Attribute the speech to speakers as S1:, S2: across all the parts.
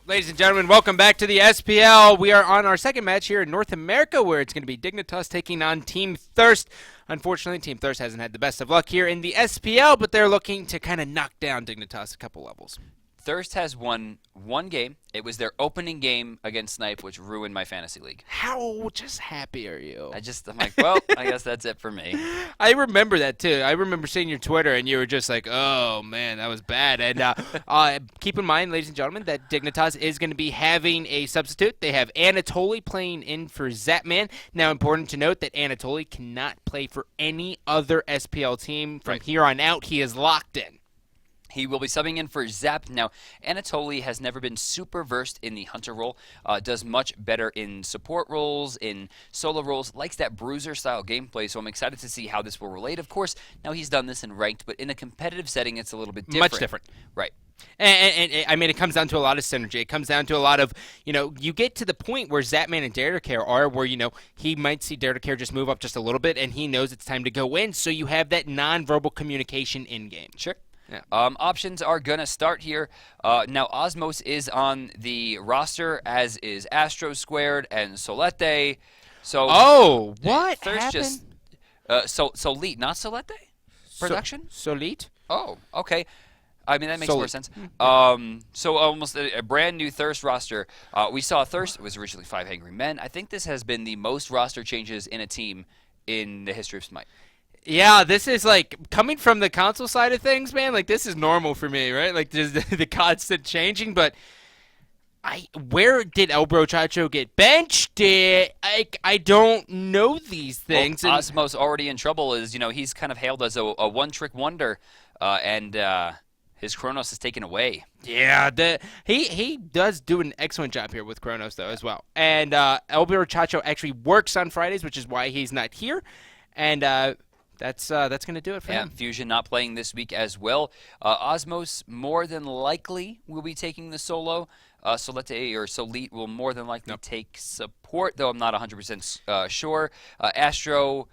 S1: Ladies and gentlemen, welcome back to the SPL. We are on our second match here in North America where it's going to be Dignitas taking on Team Thurst. Unfortunately, Team Thurst hasn't had the best of luck here in the SPL, but they're looking to kind of knock down Dignitas a couple levels.
S2: Thurst has won one game. It was their opening game against Snipe, which ruined my fantasy league.
S1: How just happy are you?
S2: I'm like, well, I guess that's it for me.
S1: I remember that too. I remember seeing your Twitter, and you were just like, "Oh man, that was bad." And keep in mind, ladies and gentlemen, that Dignitas is going to be having a substitute. They have Anatoly playing in for Zapman. Now, important to note that Anatoly cannot play for any other SPL team from here on out. He is locked in.
S2: He will be subbing in for Zap. Now, Anatoly has never been super versed in the Hunter role, does much better in support roles, in solo roles, likes that bruiser-style gameplay, so I'm excited to see how this will relate. Of course, now he's done this in ranked, but in a competitive setting, it's a little bit different.
S1: Much different.
S2: Right.
S1: And I mean, it comes down to a lot of synergy. It comes down to a lot of, you get to the point where Zapman and Dare to Care are where, he might see Dare to Care just move up just a little bit, and he knows it's time to go in, so you have that non-verbal communication in-game.
S2: Sure.
S1: Yeah.
S2: Options are going to start here. Now, Osmos is on the roster, as is Astro Squared and Solete. So,
S1: what
S2: Thurst
S1: happened?
S2: Solite, not Solete? Production?
S1: Solite?
S2: Oh, okay. I mean, that makes more sense.
S1: Hmm.
S2: So almost a brand new Thirst roster. We saw Thirst. It was originally 5 Angry Men. I think this has been the most roster changes in a team in the history of Smite.
S1: Yeah, this is like coming from the console side of things, man. Like this is normal for me, right? Like there's the constant changing. But where did El Brochacho get benched? I don't know these things.
S2: Well, Osmos already in trouble. He's kind of hailed as a one-trick wonder, and his Chronos is taken away.
S1: Yeah, he does do an excellent job here with Chronos though as well. And El Brochacho actually works on Fridays, which is why he's not here. And that's going to do it for him.
S2: Fusion not playing this week as well. Osmos more than likely will be taking the solo. Solete or Solite will more than likely take support, though I'm not 100% sure. Astro.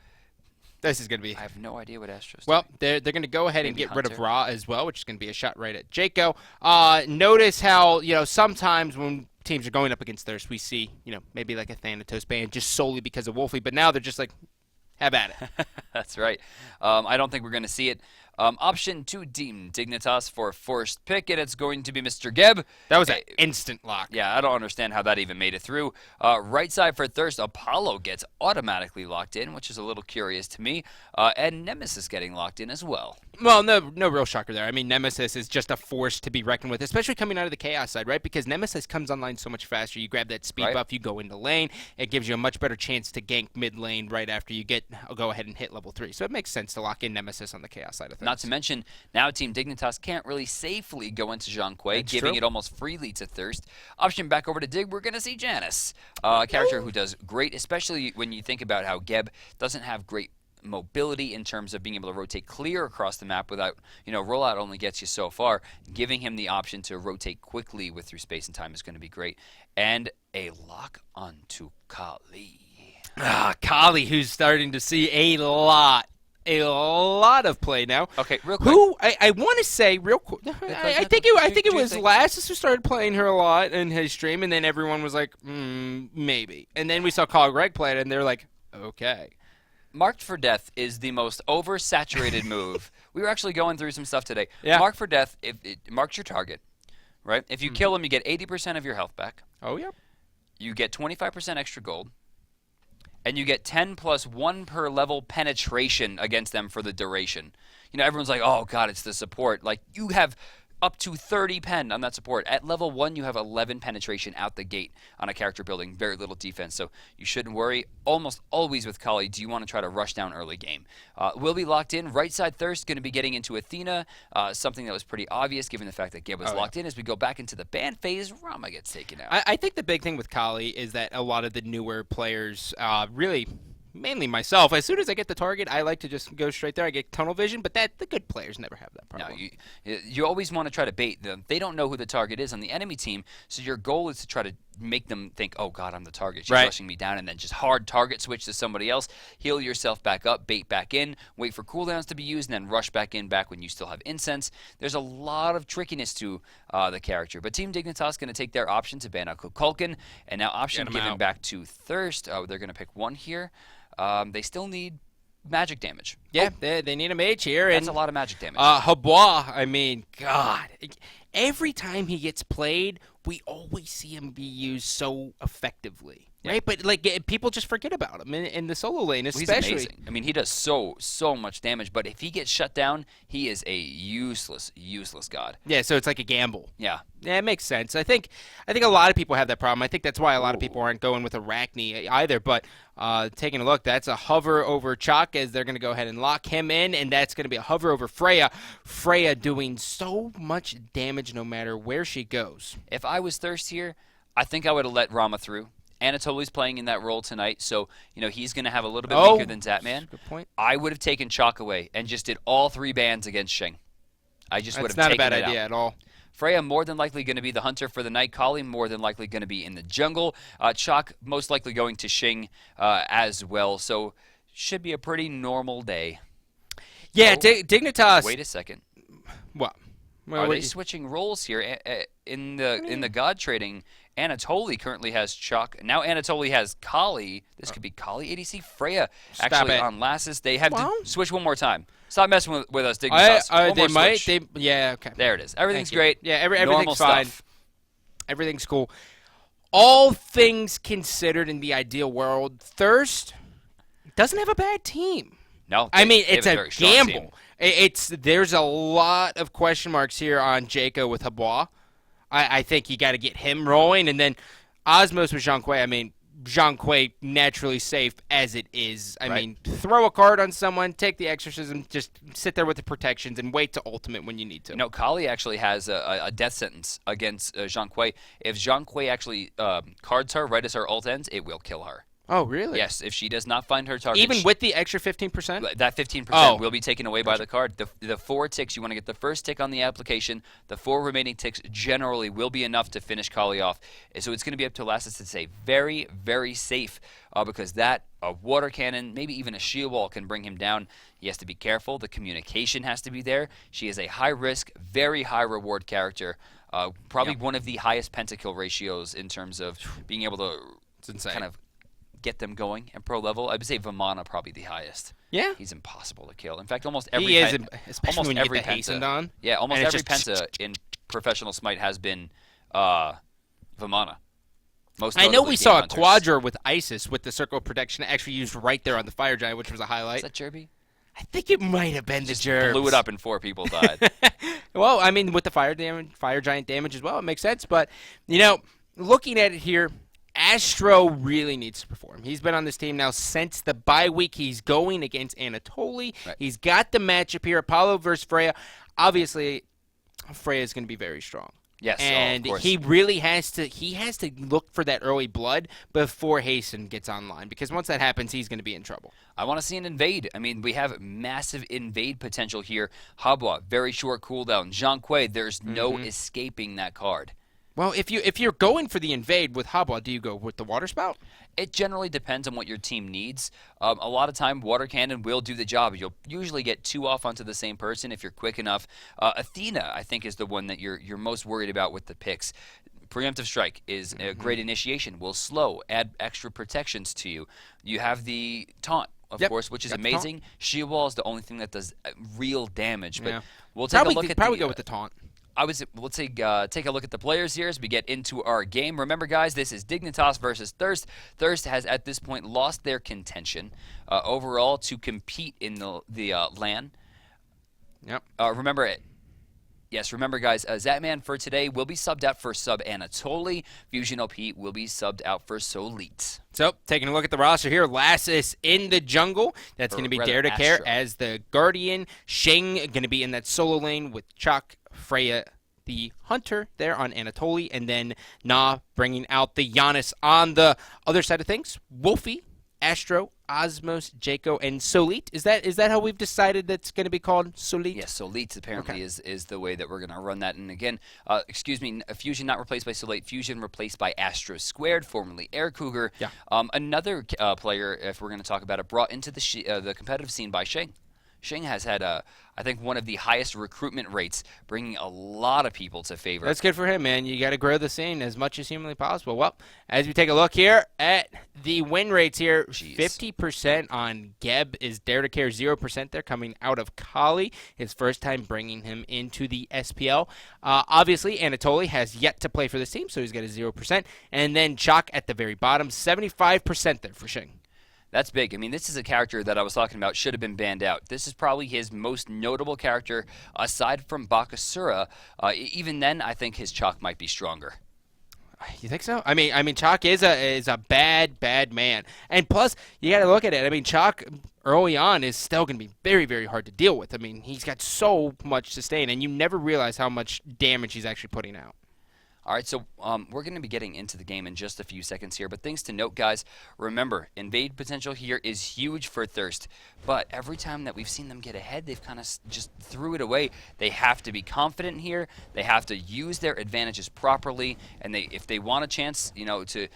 S1: This is going to be.
S2: I have no idea what Astro's
S1: Well,
S2: doing.
S1: they're going to go ahead and
S2: Maybe
S1: get rid of
S2: Hunter.
S1: Ra as well, which is going to be a shot right at Jaco. Notice how sometimes when teams are going up against Thirst, we see maybe like a Thanatos ban just solely because of Wolfie, but now they're just like. Have at it.
S2: That's right. I don't think we're going to see it. Option 2, Dignitas for first pick, and it's going to be Mr. Geb.
S1: That was an instant lock.
S2: Yeah, I don't understand how that even made it through. Right side for Thirst, Apollo gets automatically locked in, which is a little curious to me. And Nemesis getting locked in as well.
S1: Well, no real shocker there. I mean, Nemesis is just a force to be reckoned with, especially coming out of the Chaos side, right? Because Nemesis comes online so much faster. You grab that speed buff, you go into lane. It gives you a much better chance to gank mid lane right after you go ahead and hit level 3. So it makes sense to lock in Nemesis on the Chaos side of things.
S2: Not to mention, now Team Dignitas can't really safely go into Zhangque, giving it almost freely to Thirst. Option back over to Dig, we're going to see Janice, a character who does great, especially when you think about how Geb doesn't have great mobility in terms of being able to rotate clear across the map without, rollout only gets you so far. Giving him the option to rotate quickly through space and time is going to be great. And a lock onto Kali.
S1: Kali, who's starting to see a lot of play now.
S2: Okay, real quick.
S1: Who I want to say real quick. I think it was Lassus who started playing her a lot in his stream, and then everyone was like, maybe. And then we saw Carl Greg play it, and they're like, okay.
S2: Marked for Death is the most oversaturated move. We were actually going through some stuff today.
S1: Yeah.
S2: Mark for Death, if it marks your target, right? If you kill him, you get 80% of your health back.
S1: Oh yeah.
S2: You get 25% extra gold. And you get 10 plus 1 per level penetration against them for the duration. Everyone's like, oh, God, it's the support. Like, you have up to 30 pen on that support. At level 1, you have 11 penetration out the gate on a character building. Very little defense, so you shouldn't worry. Almost always with Kali, do you want to try to rush down early game? We'll be locked in. Right side Thirst going to be getting into Athena, something that was pretty obvious given the fact that Geb was locked in. As we go back into the ban phase, Rama gets taken out.
S1: I think the big thing with Kali is that a lot of the newer players really mainly myself, as soon as I get the target, I like to just go straight there. I get tunnel vision, but the good players never have that problem.
S2: No, you always want to try to bait them. They don't know who the target is on the enemy team, so your goal is to try to make them think, oh god, I'm the target. She's
S1: Right.
S2: rushing me down, and then just hard target switch to somebody else. Heal yourself back up, bait back in, wait for cooldowns to be used, and then rush back in back when you still have incense. There's a lot of trickiness to the character. But Team Dignitas going to take their option to ban out Kukulkan, and now option
S1: Get him
S2: given
S1: out.
S2: back to Thurst. They're going to pick one here. They still need magic damage.
S1: Yeah, they need a mage here.
S2: That's
S1: and
S2: a lot of magic damage.
S1: Habois, I mean, God. Every time he gets played, we always see him be used so effectively. Right? But, like, people just forget about him in the solo lane,
S2: Well,
S1: especially.
S2: he's amazing. I mean, he does so much damage, but if he gets shut down, he is a useless god.
S1: Yeah, so it's like a gamble.
S2: Yeah.
S1: Yeah, it makes sense. I think a lot of people have that problem. I think that's why a lot of people aren't going with Arachne either. But taking a look, that's a hover over Chalk as they're going to go ahead and lock him in, and that's going to be a hover over Freya. Freya doing so much damage no matter where she goes.
S2: If I was Thirst here, I think I would have let Rama through. Anatoly's playing in that role tonight, so he's going to have a little bit weaker than Zatman.
S1: Good point.
S2: I would have taken Chalk away and just did all 3 bans against Shing. I just would have
S1: That's not
S2: taken
S1: a bad
S2: it
S1: idea
S2: out.
S1: at all.
S2: Freya more than likely going to be the hunter for the night. Kali more than likely going to be in the jungle. Chalk most likely going to Shing as well. So should be a pretty normal day.
S1: Yeah, Dignitas.
S2: Wait a second.
S1: What?
S2: Are they switching roles here in the god trading? Anatoly currently has Chalk. Now Anatoly has Kali. This could be Kali ADC. Freya actually on Lassus. They have to switch one more time. Stop messing with us, Dignitas.
S1: They might. Yeah, okay.
S2: There it is. Everything's great.
S1: Yeah,
S2: Normal
S1: everything's fine.
S2: stuff.
S1: Everything's cool. All things considered, in the ideal world, Thirst doesn't have a bad team.
S2: No,
S1: I mean,
S2: they
S1: it's
S2: have
S1: a
S2: very strong
S1: gamble.
S2: team.
S1: There's a lot of question marks here on Jaco with Habois. I think you got to get him rolling, and then Osmos with Zhang Kui. I mean, Zhang Kui naturally safe as it is. I mean, throw a card on someone, take the exorcism, just sit there with the protections, and wait to ultimate when you need to.
S2: No, Kali actually has a death sentence against Zhang Kui. If Zhang Kui actually cards her right as her ult ends, it will kill her.
S1: Oh, really?
S2: Yes, if she does not find her target.
S1: Even with the extra 15%?
S2: That 15% will be taken away by the card. The 4 ticks, you want to get the first tick on the application. The 4 remaining ticks generally will be enough to finish Kali off. So it's going to be up to Lassus to stay very, very safe because a water cannon, maybe even a shield wall can bring him down. He has to be careful. The communication has to be there. She is a high-risk, very high-reward character. Probably one of the highest pentakill ratios in terms of being able to kind of get them going in pro level. I would say Vimana probably the highest.
S1: Yeah.
S2: He's impossible to kill. In fact, almost every
S1: he is, especially
S2: almost
S1: when you
S2: every
S1: get the hastened
S2: penta.
S1: on.
S2: Yeah, almost
S1: and
S2: every
S1: it's just
S2: penta in professional Smite has been Vimana. Most
S1: I know
S2: notably
S1: we
S2: Game
S1: saw a
S2: Hunters.
S1: Quadra with Isis with the circle of protection actually used right there on the Fire Giant, which was a highlight.
S2: Is that Jerby?
S1: I think it might have been the Gerbs.
S2: Blew it up and 4 people died.
S1: Well, I mean, with the Fire Giant damage as well, it makes sense. But, looking at it here, Astro really needs to perform. He's been on this team now since the bye week. He's going against Anatoly.
S2: Right.
S1: He's got the matchup here, Apollo versus Freya. Obviously, Freya is going to be very strong.
S2: Yes,
S1: and
S2: of course.
S1: he really has to look for that early blood before Hasten gets online, because once that happens, he's going to be in trouble.
S2: I want to see an invade. I mean, we have massive invade potential here. Habois, very short cooldown. Zhang Kui, there's no escaping that card.
S1: Well, if you're going for the invade with Habois, do you go with the water spout?
S2: It generally depends on what your team needs. A lot of time, water cannon will do the job. You'll usually get 2 off onto the same person if you're quick enough. Athena, I think, is the one that you're most worried about with the picks. Preemptive Strike is a great initiation. Will slow, add extra protections to you. You have the taunt, of course, which is amazing. Shield Wall is the only thing that does real damage. But we'll take a look at
S1: probably go with the taunt.
S2: let's take a look at the players here as we get into our game. Remember, guys, this is Dignitas versus Thurst. Thurst has, at this point, lost their contention overall to compete in the LAN.
S1: Yep.
S2: Remember, guys, Zatman for today will be subbed out for Sub Anatoly. Fusion LP will be subbed out for Solit.
S1: So, taking a look at the roster here, Lassus in the jungle. That's going to be Dare to Care as the Guardian. Shing going to be in that solo lane with Chalk, Freya, the Hunter there on Anatoly, and then Na bringing out the Giannis on the other side of things. Wolfie, Astro, Osmos, Jaco, and Solit. Is that how we've decided that's going to be called, Solit?
S2: Yes, Solit apparently is the way that we're going to run that. And again, excuse me, Fusion not replaced by Solit, Fusion replaced by Astro Squared, formerly Air Cougar.
S1: Yeah.
S2: Another player, if we're going to talk about it, brought into the competitive scene by Shing. Shing has had, I think, one of the highest recruitment rates, bringing a lot of people to favor.
S1: That's good for him, man. You got to grow the scene as much as humanly possible. Well, as we take a look here at the win rates here, 50% on Geb is Dare to Care, 0% there coming out of Kali. His first time bringing him into the SPL. Obviously, Anatoly has yet to play for this team, so he's got a 0%. And then Chalk at the very bottom, 75% there for Shing.
S2: That's big. I mean, this is a character that I was talking about should have been banned out. This is probably his most notable character aside from Bakasura. Even then, I think his Chalk might be stronger.
S1: You think so? I mean, Chalk is a bad man, and plus you got to look at it. I mean, Chalk early on is still going to be very, very hard to deal with. I mean, he's got so much sustain, and you never realize how much damage he's actually putting out.
S2: All right, so we're going to be getting into the game in just a few seconds here, but things to note, guys. Remember, invade potential here is huge for Thurst, but every time that we've seen them get ahead, they've kind of just threw it away. They have to be confident here. They have to use their advantages properly, and if they want a chance, to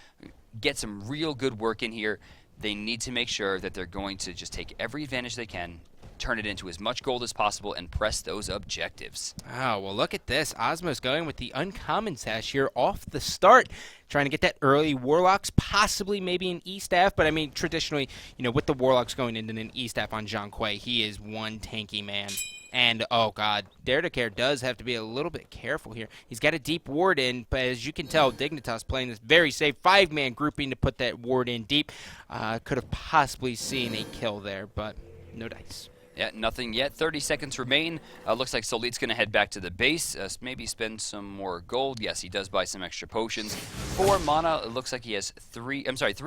S2: get some real good work in here, they need to make sure that they're going to just take every advantage they can, turn it into as much gold as possible, and press those objectives.
S1: Oh, well, look at this. Osmos going with the uncommon sash here off the start, trying to get that early Warlocks, possibly maybe an E-Staff, but I mean, traditionally, with the Warlocks going into an E-Staff on Zhang Kuei, he is one tanky man. And, oh, God, Dare to Care does have to be a little bit careful here. He's got a deep ward in, but as you can tell, Dignitas playing this very safe five-man grouping to put that ward in deep. Could have possibly seen a kill there, but no dice.
S2: Yeah, nothing yet. 30 seconds remain. Looks like Solit's going to head back to the base, maybe spend some more gold. Yes, he does buy some extra potions. 4 mana. It looks like he has 3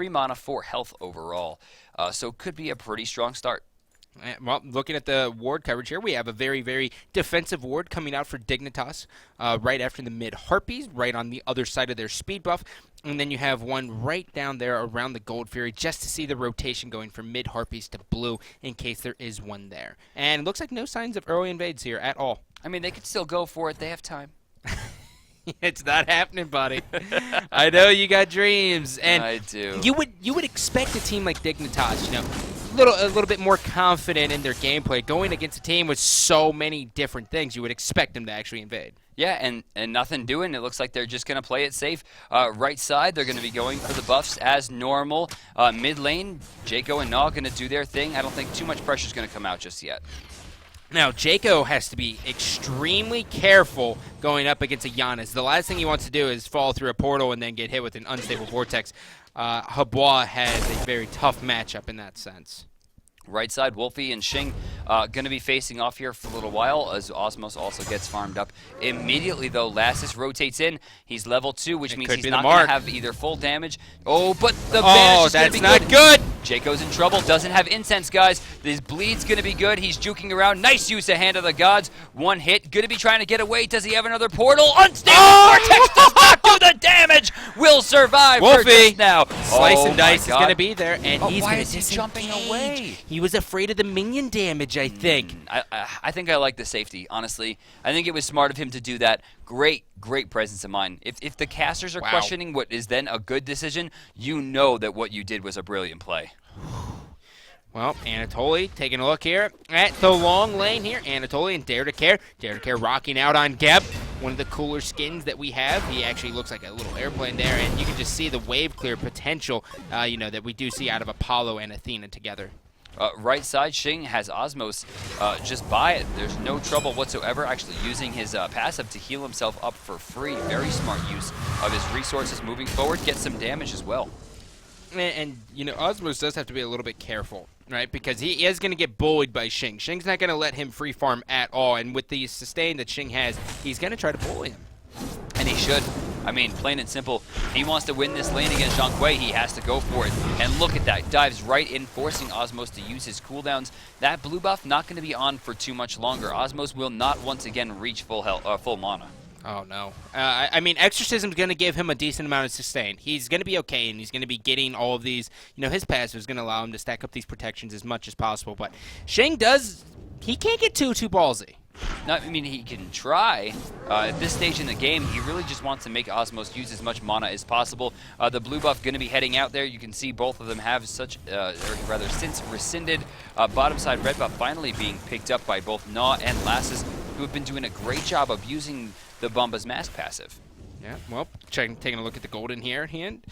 S2: mana, 4 health overall. So could be a pretty strong start.
S1: Well, looking at the ward coverage here, we have a very, very defensive ward coming out for Dignitas right after the mid-Harpies, right on the other side of their speed buff. And then you have one right down there around the Gold Fury just to see the rotation going from mid-Harpies to blue in case there is one there. And it looks like no signs of early invades here at all.
S2: I mean, they could still go for it. They have time.
S1: It's not happening, buddy. I know you got dreams. And
S2: I do.
S1: You would expect a team like Dignitas, a little bit more confident in their gameplay going against a team with so many different things. You would expect them to actually invade.
S2: Yeah, and nothing doing. It looks like they're just going to play it safe. Right side, they're going to be going for the buffs as normal. Mid lane, Jaco and Naw going to do their thing. I don't think too much pressure is going to come out just yet.
S1: Now, Jaco has to be extremely careful going up against a Giannis. The last thing he wants to do is fall through a portal and then get hit with an unstable vortex. Habois has a very tough matchup in that sense.
S2: Right side, Wolfie and Shing going to be facing off here for a little while as Osmos also gets farmed up. Immediately, though, Lassus rotates in. He's level 2, which means he's not going to have either full damage. Oh, but the banish is going to be
S1: that's not good.
S2: Jaco's in trouble. Doesn't have incense, guys. This bleed's going to be good. He's juking around. Nice use of Hand of the Gods. One hit. Going to be trying to get away. Does he have another portal? Unstable Vortex does not do the damage. Will survive for just now.
S1: Slice and dice is going to be there, and he's
S2: why
S1: going
S2: is
S1: to
S2: he jumping away?
S1: He was afraid of the minion damage, I think.
S2: I think I like the safety, honestly. I think it was smart of him to do that. Great presence of mind. If the casters are questioning what is then a good decision, you know that what you did was a brilliant play.
S1: Well, Anatoly taking a look here at the long lane here. Anatoly and Dare to Care. Dare to Care rocking out on Geb, one of the cooler skins that we have. He actually looks like a little airplane there, and you can just see the wave clear potential, that we do see out of Apollo and Athena together.
S2: Right side, Shing has Osmos just buy it. There's no trouble whatsoever actually using his passive to heal himself up for free. Very smart use of his resources moving forward. Gets some damage as well.
S1: And Osmos does have to be a little bit careful, right? Because he is going to get bullied by Shing. Shing's not going to let him free farm at all. And with the sustain that Shing has, he's going to try to bully him.
S2: And he should. I mean, plain and simple, if he wants to win this lane against Zhang Kuei, he has to go for it. And look at that. Dives right in, forcing Osmos to use his cooldowns. That blue buff not going to be on for too much longer. Osmos will not once again reach full mana.
S1: Oh, no. I mean, Exorcism's going to give him a decent amount of sustain. He's going to be okay, and he's going to be getting all of these. You know, his passive is going to allow him to stack up these protections as much as possible. But Shing does... He can't get too ballsy.
S2: No, I mean, he can try. At this stage in the game, he really just wants to make Osmos use as much mana as possible. The blue buff going to be heading out there. You can see both of them have such, or rather, since rescinded. Bottom side red buff finally being picked up by both Gnaw and Lasses, who have been doing a great job of using the Bomba's Mask passive.
S1: Yeah, well, taking a look at the gold in here hand.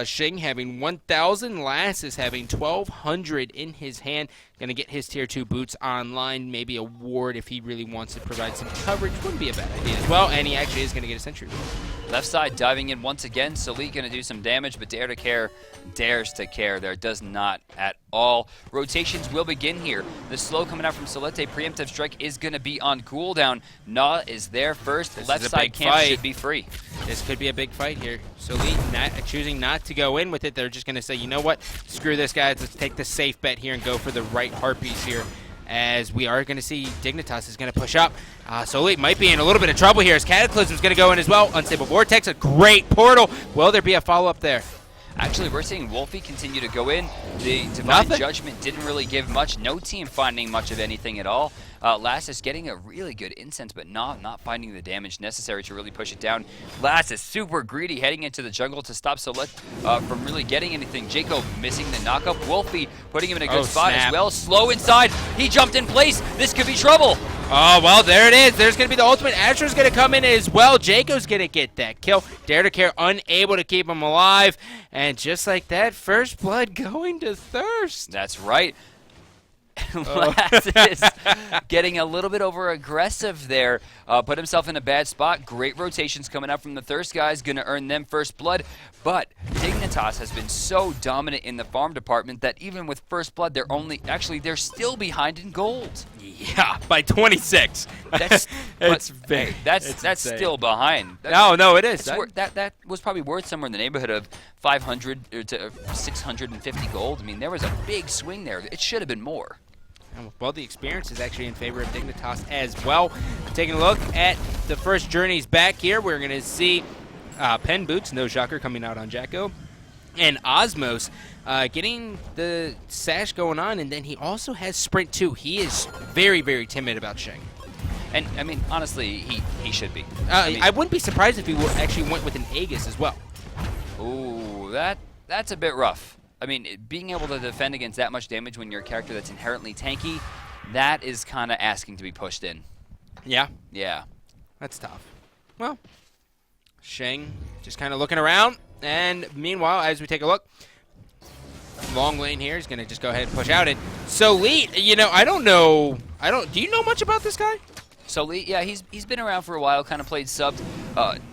S1: Shing having 1,000, Lasses having 1,200 in his hand. Going to get his tier 2 boots online, maybe a ward if he really wants to provide some coverage. Wouldn't be a bad idea as well, and he actually is going to get a sentry.
S2: Left side diving in once again. Salit going to do some damage, but dares to care there. Does not at all. Rotations will begin here. The slow coming out from Solete. Preemptive strike is going to be on cooldown. Gnaw is there first.
S1: This
S2: Left
S1: is a
S2: side
S1: big
S2: camp
S1: fight.
S2: should be free.
S1: This could be a big fight here. Salit choosing not to go in with it. They're just going to say, you know what? Screw this, guys. Let's take the safe bet here and go for the right Harpies here, as we are going to see Dignitas is going to push up. Salit might be in a little bit of trouble here as Cataclysm is going to go in as well. Unstable Vortex, a great portal. Will there be a follow-up there?
S2: Actually, we're seeing Wolfie continue to go in. The Divine Judgment didn't really give much. No team finding much of anything at all. Lass is getting a really good incense, but not finding the damage necessary to really push it down. Lass is super greedy, heading into the jungle to stop Solet from really getting anything. Jacob missing the knockup. Wolfie putting him in a good spot as well. Slow inside. He jumped in place. This could be trouble.
S1: Oh, well, there it is. There's going to be the ultimate. Astra's going to come in as well. Jacob's going to get that kill. Dare to Care unable to keep him alive. And just like that, first blood going to Thurst.
S2: That's right. Lass is getting a little bit over aggressive there. Put himself in a bad spot. Great rotations coming up from the Thirst guys. Going to earn them first blood. But Dignitas has been so dominant in the farm department that even with first blood, they're still behind in gold.
S1: Yeah, by 26.
S2: That's
S1: It's
S2: that's still behind.
S1: No, it is.
S2: That was probably worth somewhere in the neighborhood of 500 to 650 gold. I mean, there was a big swing there. It should have been more.
S1: Well, the experience is actually in favor of Dignitas as well. Taking a look at the first journeys back here, we're going to see Pen Boots, no shocker, coming out on Jacko. And Osmos getting the sash going on, and then he also has Sprint too. He is very, very timid about Shing.
S2: And, I mean, honestly, he should be.
S1: I wouldn't be surprised if he actually went with an Aegis as well.
S2: Ooh, that's a bit rough. I mean, being able to defend against that much damage when you're a character that's inherently tanky, that is kind of asking to be pushed in.
S1: Yeah?
S2: Yeah.
S1: That's tough. Well, Shing just kind of looking around, and meanwhile, as we take a look, long lane here is going to just go ahead and push out. And Salit, you know, I don't know. Do you know much about this guy?
S2: Salit, yeah, he's been around for a while, kind of played subbed.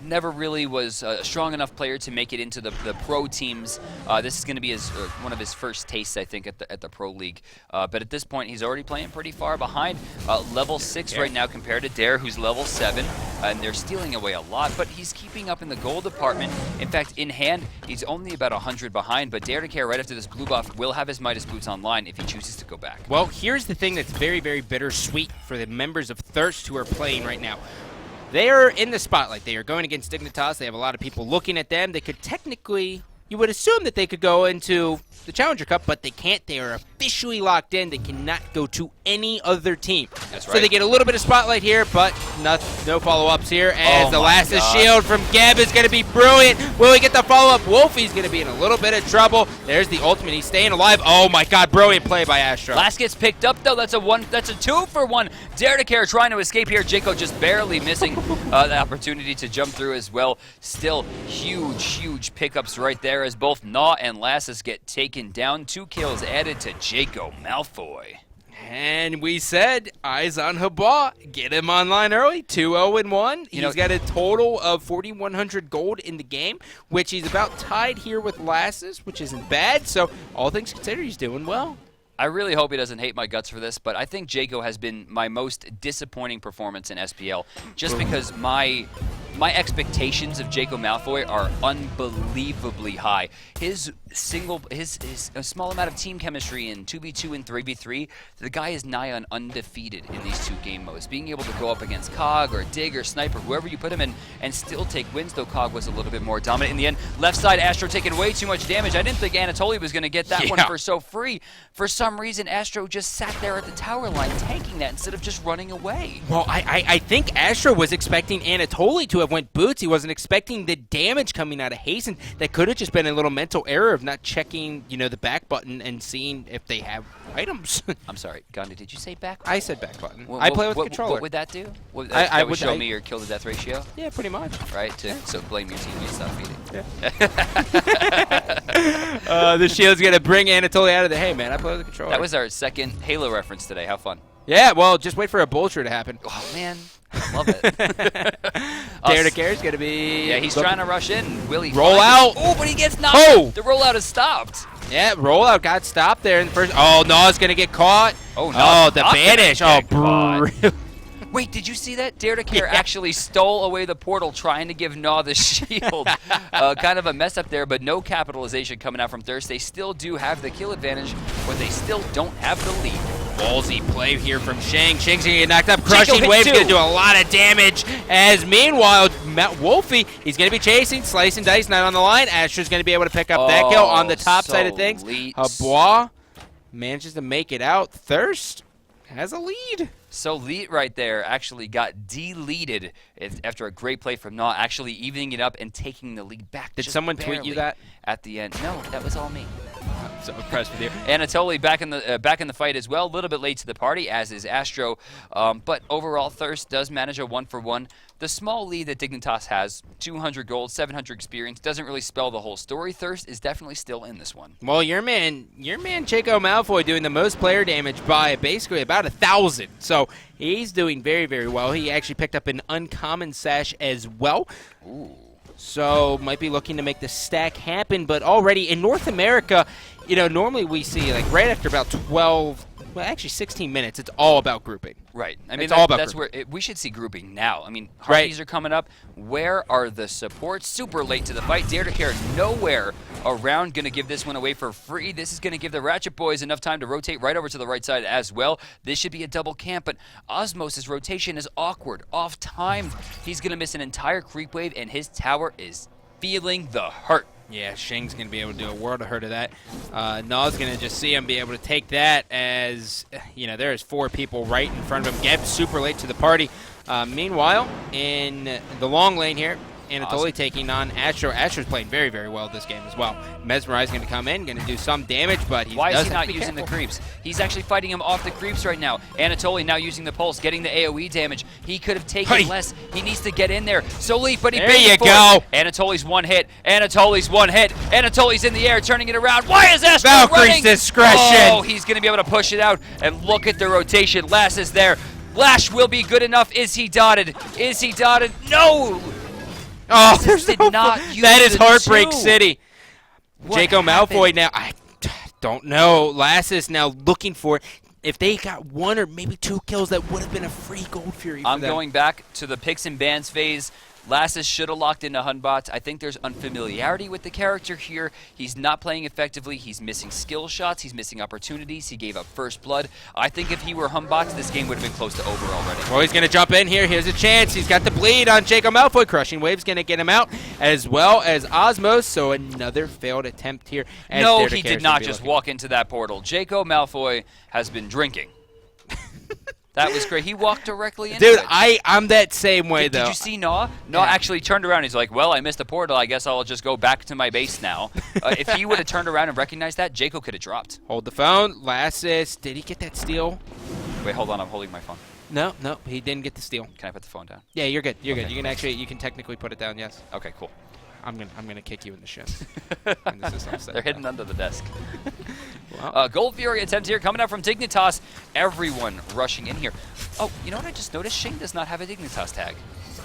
S2: Never really was a strong enough player to make it into the pro teams. This is going to be one of his first tastes, I think, at the Pro League. But at this point, he's already playing pretty far behind. Level 6 right now compared to Dare, who's level 7. And they're stealing away a lot, but he's keeping up in the gold department. In fact, in hand, he's only about 100 behind. But Dare to Care, right after this blue buff, will have his Midas boots online if he chooses to go back.
S1: Well, here's the thing that's very, very bittersweet for the members of Thurst who are playing right now. They are in the spotlight. They are going against Dignitas. They have a lot of people looking at them. They could technically, you would assume that they could go into the Challenger Cup, but they can't. They are officially locked in. They cannot go to any other team.
S2: That's right.
S1: So they get a little bit of spotlight here, but no follow-ups here, as the last shield from Geb is going to be brilliant. Will he get the follow-up? Wolfie's going to be in a little bit of trouble. There's the ultimate. He's staying alive. Oh my god, brilliant play by Astra.
S2: Last gets picked up though. That's a 2-for-1. Dare to Care trying to escape here. Jaco just barely missing the opportunity to jump through as well. Still huge pickups right there as both Gnaw and Lassus get taken down. 2 kills added to Jaco Malfoy.
S1: And we said, eyes on Haba, get him online early, 2-0-1. He's got a total of 4,100 gold in the game, which he's about tied here with Lassus, which isn't bad. So all things considered, he's doing well.
S2: I really hope he doesn't hate my guts for this, but I think Jaco has been my most disappointing performance in SPL, just because my my expectations of Jacob Malfoy are unbelievably high. His a small amount of team chemistry in 2v2 and 3v3, the guy is nigh on undefeated in these 2 game modes. Being able to go up against Cog or Dig or Snipe or whoever you put him in and still take wins, though Cog was a little bit more dominant in the end. Left side, Astro taking way too much damage. I didn't think Anatoly was going to get that one for so free. For some reason, Astro just sat there at the tower line tanking that instead of just running away.
S1: Well, I think Astro was expecting Anatoly to have went boots. He wasn't expecting the damage coming out of Hasten. That could have just been a little mental error of not checking, the back button and seeing if they have items.
S2: I'm sorry, Gandhi, did you say back button?
S1: I said back button. I play with the controller.
S2: What would that do? That would show me your kill to death ratio?
S1: Yeah, pretty much.
S2: Right, so blame your teammates, not feeding.
S1: Yeah. The shield's going to bring Anatoly out of the, hey, man, I play with the controller.
S2: That was our second Halo reference today. How fun.
S1: Yeah, well, just wait for a Bolcher to happen.
S2: Oh, man. Love it.
S1: Dare to Care is going to be...
S2: Yeah, he's trying to rush in. Will he
S1: roll out?
S2: Oh, but he gets knocked.
S1: Oh!
S2: The rollout is stopped.
S1: Yeah, rollout got stopped there in the first... Oh, Naw's going to get caught.
S2: Oh, no.
S1: Oh, the banish. Oh, brilliant.
S2: Wait, did you see that? Dare to Care actually stole away the portal trying to give Naw the shield. Kind of a mess up there, but no capitalization coming out from Thurst. They still do have the kill advantage, but they still don't have the lead.
S1: Ballsy play here from Shang. Shang's going to get knocked up. Crushing Wave's going to do a lot of damage. As meanwhile, Wolfie, he's going to be chasing, slicing dice, not on the line. Asher's going to be able to pick up that kill on the top side of things. Habois manages to make it out. Thurst has a lead.
S2: So Leet right there actually got deleted after a great play from Naw, actually evening it up and taking the lead back.
S1: Did someone tweet you that?
S2: At the end. No, that was all me.
S1: I'm so impressed with you.
S2: Anatoly back in the fight as well. A little bit late to the party, as is Astro. But overall, Thurst does manage a 1-for-1. The small lead that Dignitas has, 200 gold, 700 experience, doesn't really spell the whole story. Thurst is definitely still in this one.
S1: Well, your man Jacob Malfoy doing the most player damage by basically about 1,000. So he's doing very, very well. He actually picked up an uncommon sash as well.
S2: Ooh.
S1: So might be looking to make the stack happen. But already in North America, normally we see like right after about 12, well, actually 16 minutes, it's all about grouping.
S2: Right. I mean,
S1: it's all about
S2: that's
S1: grouping.
S2: where we should see grouping now. I mean, Harpies are coming up. Where are the supports? Super late to the fight. Dare to Care nowhere around. Going to give this one away for free. This is going to give the Ratchet Boys enough time to rotate right over to the right side as well. This should be a double camp, but Osmos's rotation is awkward, off time. He's going to miss an entire creep wave, and his tower is feeling the hurt.
S1: Yeah, Shing's going to be able to do a world of hurt of that. Naw's going to just see him be able to take that as, there's 4 people right in front of him. Geb super late to the party. Meanwhile, in the long lane here, Anatoly taking on Astro. Astro's playing very, very well this game as well. Mesmerize going to come in, going to do some damage, but
S2: why is he not using the creeps? He's actually fighting him off the creeps right now. Anatoly now using the pulse, getting the AoE damage. He could have taken less. He needs to get in there. So Leaf, but he
S1: there you go.
S2: Anatoly's one hit. Anatoly's one hit. Anatoly's in the air, turning it around. Why is Astro
S1: Valkyrie's
S2: running?
S1: discretion.
S2: Oh, he's going to be able to push it out. And look at the rotation. Lass is there. Lash will be good enough. Is he dotted? Is he dotted? No!
S1: Oh,
S2: did not use
S1: that is Heartbreak
S2: 2.
S1: City. Jacob
S2: happened?
S1: Malfoy now, I don't know. Lassus now looking for it. If they got 1 or maybe 2 kills, that would have been a free Gold Fury for
S2: I'm
S1: them.
S2: going back to the picks and bans phase. Lassus should have locked into Hunbots. I think there's unfamiliarity with the character here. He's not playing effectively. He's missing skill shots. He's missing opportunities. He gave up first blood. I think if he were Hunbots, this game would have been close to over already.
S1: Well, he's going to jump in here. Here's a chance. He's got the bleed on Jacob Malfoy. Crushing Wave's going to get him out, as well as Osmos. So another failed attempt here.
S2: No, he did not just walk into that portal. Jacob Malfoy has been drinking. That was great. He walked directly into
S1: Dude,
S2: it.
S1: I'm that same way, though.
S2: Did you see Naw? Naw actually turned around. He's like, well, I missed the portal. I guess I'll just go back to my base now. If he would have turned around and recognized that, Jacob could have dropped.
S1: Hold the phone. Lassus. Did he get that steal?
S2: Wait, hold on. I'm holding my phone.
S1: No, he didn't get the steal.
S2: Can I put the phone down?
S1: Yeah, you're good. You're
S2: Okay.
S1: good. You can technically put it down, yes.
S2: Okay, cool.
S1: I'm gonna kick you in the shin.
S2: They're hidden under the desk.
S1: Wow.
S2: Gold Fury attempt here coming out from Dignitas. Everyone rushing in here. Oh, you know what I just noticed? Shane does not have a Dignitas tag.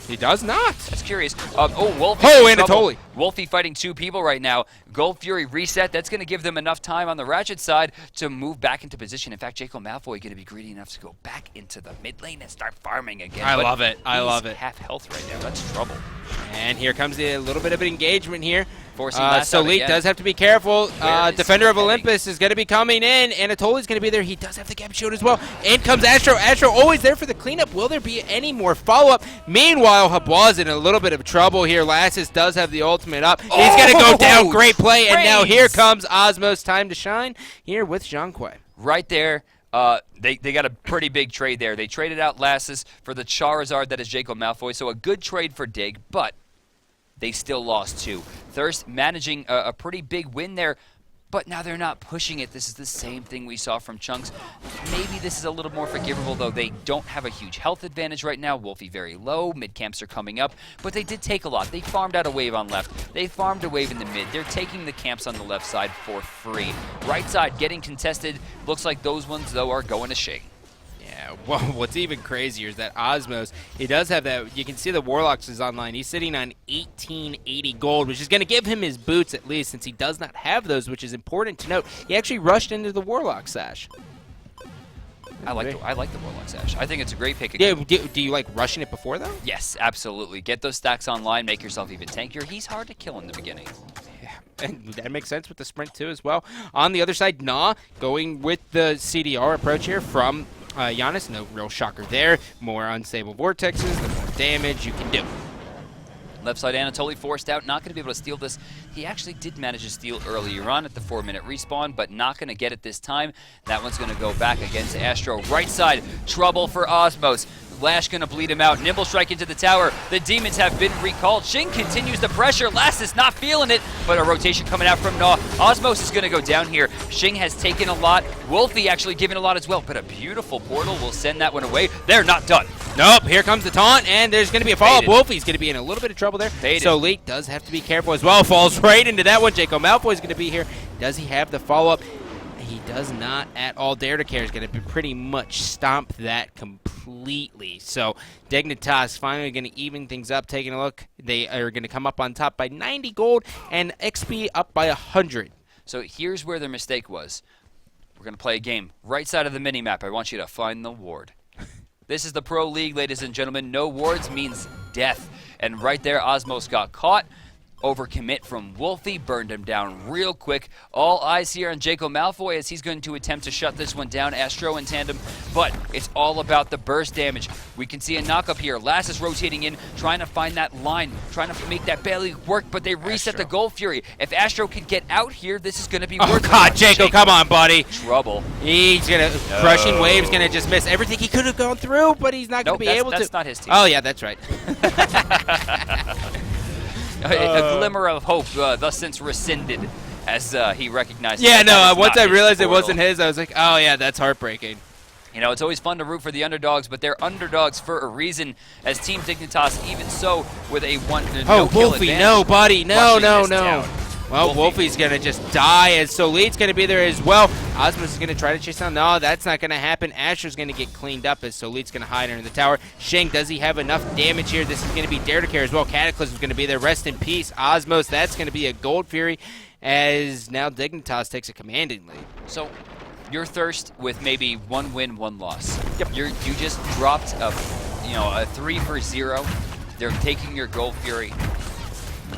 S1: He does not.
S2: That's curious. Wolfie.
S1: Oh, Anatoly.
S2: Wolfie fighting 2 people right now. Gold Fury reset. That's going to give them enough time on the Ratchet side to move back into position. In fact, Jacob Malfoy going to be greedy enough to go back into the mid lane and start farming again.
S1: I love it. I love it.
S2: Half health right now. That's trouble.
S1: And here comes a little bit of an engagement here.
S2: Forcing last
S1: so
S2: out
S1: Leak
S2: again.
S1: does have to be careful. Defender of
S2: he
S1: Olympus is going to be coming in. Anatoly's going to be there. He does have the gap shield as well. In comes Astro. Astro always there for the cleanup. Will there be any more follow-up? Meanwhile, Habwa's in a little bit of trouble here. Lassus does have the ultimate up. He's going to go down. Great play. And now here comes Osmos. Time to shine here with Zhangque.
S2: Right there. They got a pretty big trade there. They traded out Lassus for the Charizard that is Jacob Malfoy. So a good trade for Dig, but they still lost 2. Thurst managing a pretty big win there, but now they're not pushing it. This is the same thing we saw from Chunks. Maybe this is a little more forgivable, though. They don't have a huge health advantage right now. Wolfie very low. Mid camps are coming up, but they did take a lot. They farmed out a wave on left. They farmed a wave in the mid. They're taking the camps on the left side for free. Right side getting contested. Looks like those ones, though, are going to Shing.
S1: Yeah, well, what's even crazier is that Osmos, he does have that, you can see the Warlocks is online. He's sitting on 1880 gold, which is going to give him his boots at least, since he does not have those, which is important to note. He actually rushed into the Warlock Sash.
S2: I like the Warlock Sash. I think it's a great pick.
S1: Yeah, do you like rushing it before, though?
S2: Yes, absolutely. Get those stacks online, make yourself even tankier. He's hard to kill in the beginning.
S1: And that makes sense with the sprint, too, as well. On the other side, Nah going with the CDR approach here from Giannis. No real shocker there. More unstable vortexes, the more damage you can do.
S2: Left side Anatoly forced out, not going to be able to steal this. He actually did manage to steal earlier on at the 4-minute respawn, but not going to get it this time. That one's going to go back against Astro. Right side, trouble for Osmos. Lash going to bleed him out. Nimble strike into the tower. The demons have been recalled. Shing continues the pressure. Lassus not feeling it, but a rotation coming out from Gnaw. Osmos is going to go down here. Shing has taken a lot. Wolfie actually giving a lot as well, but a beautiful portal will send that one away. They're not done.
S1: Nope, here comes the taunt, and there's going to be a follow-up. Wolfie's going to be in a little bit of trouble there.
S2: Faded.
S1: So Leak does have to be careful as well. Falls right into that one. Jacob Malfoy is going to be here. Does he have the follow-up? He does not at all. Dare to Care is going to pretty much stomp that completely. So Dignitas finally going to even things up. Taking a look, they are going to come up on top by 90 gold and XP up by 100.
S2: So here's where their mistake was. We're going to play a game. Right side of the minimap, I want you to find the ward. This is the Pro League, ladies and gentlemen. No wards means death. And right there, Osmos got caught. Overcommit from Wolfie, burned him down real quick. All eyes here on Jacob Malfoy as he's going to attempt to shut this one down. Astro in tandem, but it's all about the burst damage. We can see a knock-up here. Lassus rotating in, trying to find that line, trying to make that belly work, but they reset the Gold Fury. If Astro can get out here, this is going to be worth it.
S1: Oh, God, Jacob, come on, buddy.
S2: Trouble.
S1: He's going to, Crushing Wave's going to just miss everything he could have gone through, but he's not going to be able to.
S2: That's not his team.
S1: Oh, yeah, that's right.
S2: A glimmer of hope, thus since rescinded, as he recognized.
S1: Yeah, no, once I realized it
S2: portal.
S1: wasn't his, I was like, oh, yeah, that's heartbreaking.
S2: You know, it's always fun to root for the underdogs, but they're underdogs for a reason, as Team Dignitas, even so, with a no-kill
S1: Wolfie,
S2: advantage.
S1: no, buddy, no.
S2: Town.
S1: Well, Wolfie's going to just die, as Solid's going to be there as well. Osmos is going to try to chase down. No, that's not going to happen. Asher's going to get cleaned up as Solid's going to hide under the tower. Shing, does he have enough damage here? This is going to be Dare to Care as well. Cataclysm is going to be there. Rest in peace, Osmos. That's going to be a Gold Fury, as now Dignitas takes a commanding lead.
S2: So, you're Thurst with maybe 1 win, 1 loss. Yep. You just dropped a 3 for 0. They're taking your Gold Fury.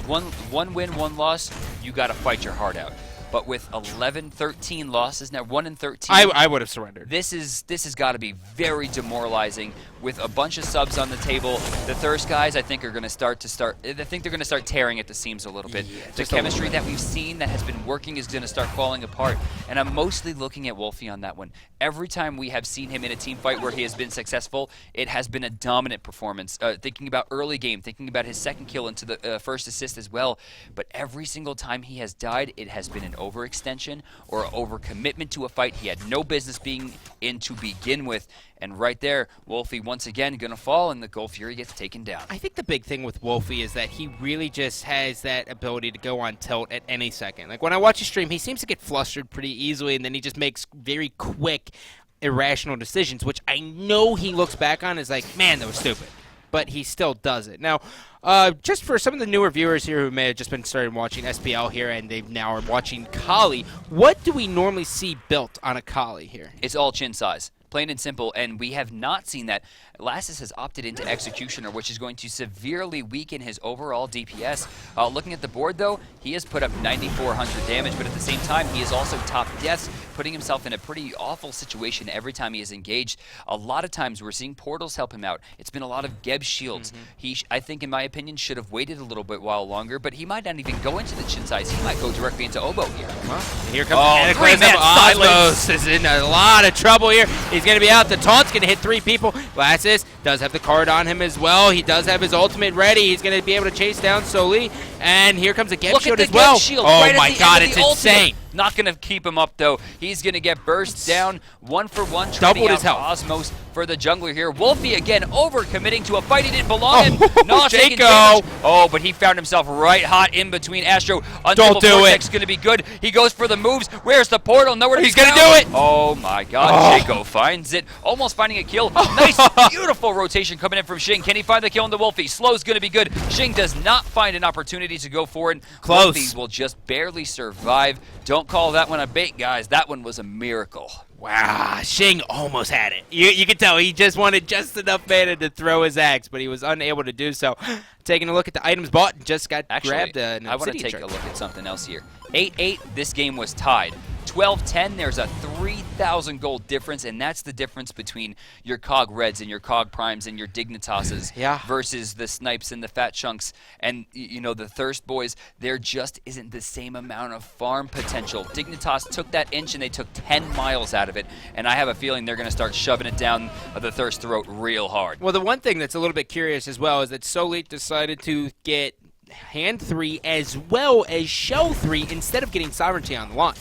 S2: One win, 1 loss, you got to fight your heart out. But with 11, 13 losses, now 1 and 13.
S1: I would have surrendered.
S2: This has got to be very demoralizing with a bunch of subs on the table. The Thirst guys, I think, are going to start. I think they're going to start tearing at the seams a little bit.
S1: Yeah,
S2: the chemistry that we've seen that has been working is going to start falling apart. And I'm mostly looking at Wolfie on that one. Every time we have seen him in a team fight where he has been successful, it has been a dominant performance. Thinking about early game, thinking about his second kill into the first assist as well. But every single time he has died, it has been an overextension or overcommitment to a fight he had no business being in to begin with. And right there, Wolfie once again going to fall, and the Gold Fury gets taken down.
S1: I think the big thing with Wolfie is that he really just has that ability to go on tilt at any second. Like when I watch his stream, he seems to get flustered pretty easily, and then he just makes very quick, irrational decisions, which I know he looks back on as like, man, that was stupid. but he still does it. Now, just for some of the newer viewers here who may have just been started watching SPL here and they now are watching Kali, what do we normally see built on a Kali here?
S2: It's all chin size. Plain and simple, and we have not seen that. Lassus has opted into Executioner, which is going to severely weaken his overall DPS. Looking at the board, though, he has put up 9,400 damage, but at the same time, he is also top deaths, putting himself in a pretty awful situation every time he is engaged. A lot of times, we're seeing portals help him out. It's been a lot of Geb shields. He, I think, in my opinion, should have waited a little bit while longer, but he might not even go into the chin size. He might go directly into Oboe here.
S1: Well, here comes Cataclysm. Osmos is in a lot of trouble here. He's going to be out. The taunt's going to hit 3 people. Lassus does have the card on him as well. He does have his ultimate ready. He's going to be able to chase down Soli. And here comes a Geb shield as well. Oh my god, it's insane.
S2: Not going to keep him up, though. He's going to get burst down 1-for-1,
S1: Doubled his
S2: out
S1: health.
S2: Osmos for the jungler here. Wolfie again overcommitting to a fight he didn't belong in. Not taking
S1: Jaco.
S2: damage. Oh, but he found himself right hot in between Astro.
S1: Don't do
S2: Vortex
S1: it.
S2: going to be good. He goes for the moves. Where's the portal? Nowhere to
S1: He's
S2: be
S1: going to
S2: found.
S1: do it.
S2: Oh my god, Jaco finds it. Almost finding a kill. Nice, beautiful rotation coming in from Xing. Can he find the kill on the Wolfie? Slow's going to be good. Xing does not find an opportunity to go forward.
S1: Close.
S2: Wolfie will just barely survive. Don't call that one a bait, guys. That one was a miracle.
S1: Wow, Xing almost had it. You can tell he just wanted just enough mana to throw his axe, but he was unable to do so. Taking a look at the items bought, just got grabbed an
S2: I want to
S1: obsidian
S2: take
S1: chunk.
S2: a look at something else here. 8-8, this game was tied. 12-10, there's a 3,000 gold difference, and that's the difference between your Cog Reds and your Cog Primes and your Dignitases versus the Snipes and the Fat Chunks and, you know, the Thurst boys. There just isn't the same amount of farm potential. Dignitas took that inch and they took 10 miles out of it, and I have a feeling they're going to start shoving it down the Thirst throat real hard.
S1: Well, the one thing that's a little bit curious as well is that Soli decided to get Hand 3 as well as Shell 3 instead of getting Sovereignty on the line.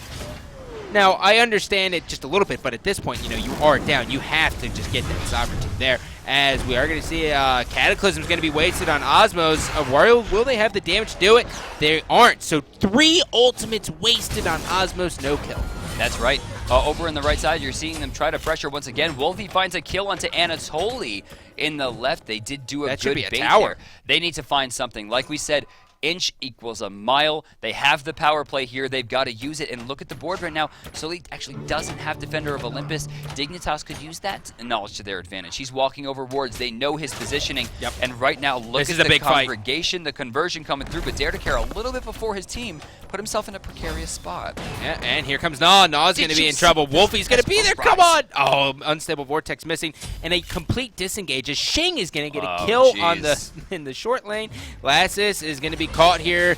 S1: Now, I understand it just a little bit, but at this point, you know, you are down. You have to just get that Sovereignty there, as we are going to see Cataclysm is going to be wasted on Osmos. Will they have the damage to do it? They aren't. So 3 ultimates wasted on Osmos, no kill.
S2: That's right. Over on the right side, you're seeing them try to pressure once again. Wolfie finds a kill onto Anatoly in the left. They did do a good bait there. They need to find something. Like we said, inch equals a mile. They have the power play here. They've got to use it. And look at the board right now. Soli actually doesn't have Defender of Olympus. Dignitas could use that knowledge to their advantage. He's walking over wards. They know his positioning. And right now, look at the congregation, the conversion coming through. But Dare to Care, a little bit before his team, put himself in a precarious spot.
S1: Yeah, and here comes Gnaw. Gnaw's going to be in trouble. Wolfie's going to be there. Come on. Oh, Unstable Vortex missing. And a complete disengage as Xing is going to get a kill on in the short lane. Lassus is going to be caught here.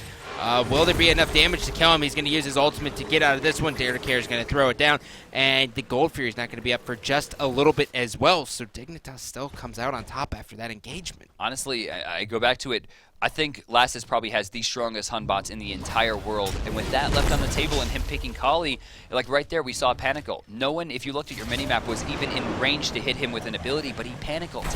S1: Will there be enough damage to kill him? He's going to use his ultimate to get out of this one. Dare to Care is going to throw it down. And the Gold Fury is not going to be up for just a little bit as well. So Dignitas still comes out on top after that engagement.
S2: Honestly, I go back to it. I think Lassus probably has the strongest Hun bots in the entire world. And with that left on the table and him picking Kali, like right there we saw Panicle. No one, if you looked at your minimap, was even in range to hit him with an ability, but he panicled.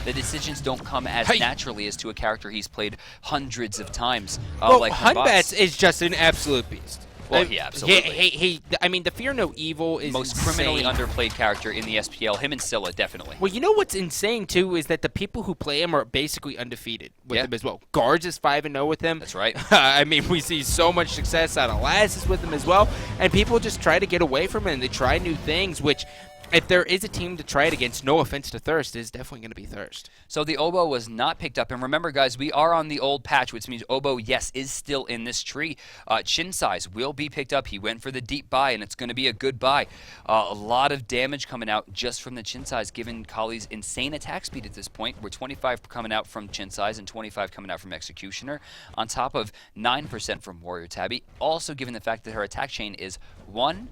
S2: The decisions don't come as naturally as to a character he's played hundreds of times.
S1: Well,
S2: like
S1: Hunbats is just an absolute beast.
S2: Well, yeah, absolutely.
S1: I mean, the Fear No Evil is
S2: most
S1: insane.
S2: criminally underplayed character in the SPL. Him and Scylla, definitely.
S1: Well, you know what's insane, too, is that the people who play him are basically undefeated with him as well. Guards is 5-0 with him.
S2: That's right.
S1: I mean, we see so much success out of Lassus with him as well, and people just try to get away from him, and they try new things, which, if there is a team to try it against, no offense to Thurst, is definitely going to be Thurst.
S2: So the Oboe was not picked up. And remember, guys, we are on the old patch, which means Oboe, yes, is still in this tree. Chin size will be picked up. He went for the deep buy, and it's going to be a good buy. A lot of damage coming out just from the chin size, given Kali's insane attack speed at this point. We're 25 coming out from chin size and 25 coming out from Executioner, on top of 9% from Warrior Tabby. Also, given the fact that her attack chain is 0.5,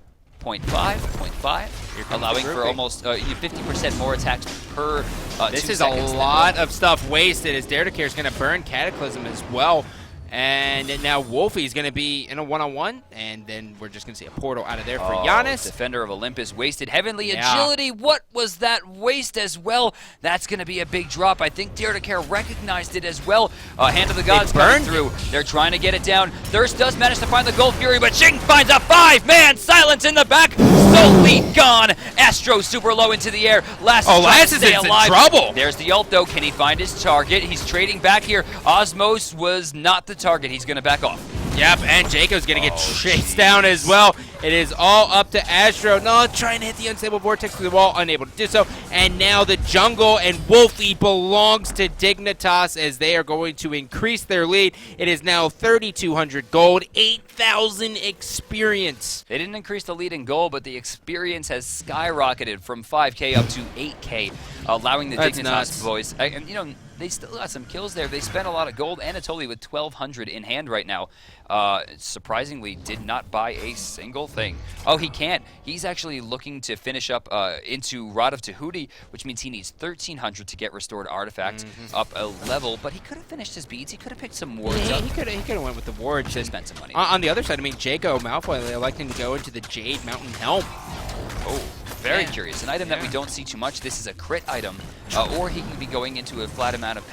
S2: allowing for almost 50% more attacks per 2
S1: This is
S2: seconds.
S1: a lot of stuff wasted as Dare to Care is going to burn Cataclysm as well. And now Wolfie's going to be in a one-on-one, and then we're just going to see a portal out of there for
S2: Oh,
S1: Giannis.
S2: Defender of Olympus wasted. Heavenly Agility, what was that waste as well? That's going to be a big drop. I think Dare to Care recognized it as well. Hand of the Gods coming through. They're trying to get it down. Thurst does manage to find the Gold Fury, but Shing finds a 5-man silence in the back. Solely gone. Astro super low into the air. Last
S1: is in trouble.
S2: There's the ult, though. Can he find his target? He's trading back here. Osmos was not the target. He's going to back off.
S1: Yep, and Jacob's going to get chased down as well. It is all up to Astro. No, trying to hit the unstable vortex to the wall, unable to do so. And now the jungle and Wolfie belongs to Dignitas as they are going to increase their lead. It is now 3,200 gold, 8,000 experience.
S2: They didn't increase the lead in gold, but the experience has skyrocketed from 5K up to 8K, allowing the Dignitas boys. And, you know, they still got some kills there. They spent a lot of gold. Anatoly with 1,200 in hand right now. Surprisingly, did not buy a single thing. Oh, he can't. He's actually looking to finish up into Rod of Tahuti, which means he needs 1,300 to get restored artifact up a level. But he could have finished his beads. He could have picked some wards up.
S1: He could have went with the wards.
S2: Should have spent some money.
S1: On the other side, I mean, Jaco Malfoy electing to go into the Jade Mountain Helm.
S2: Oh. Very curious. An item that we don't see too much. This is a crit item, or he can be going into a flat amount of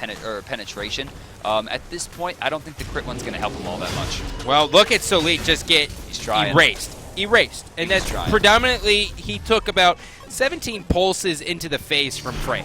S2: penetration. At this point, I don't think the crit one's going to help him all that much.
S1: Well, look at Solik just get erased. And that's predominantly, he took about 17 pulses into the face from Freya.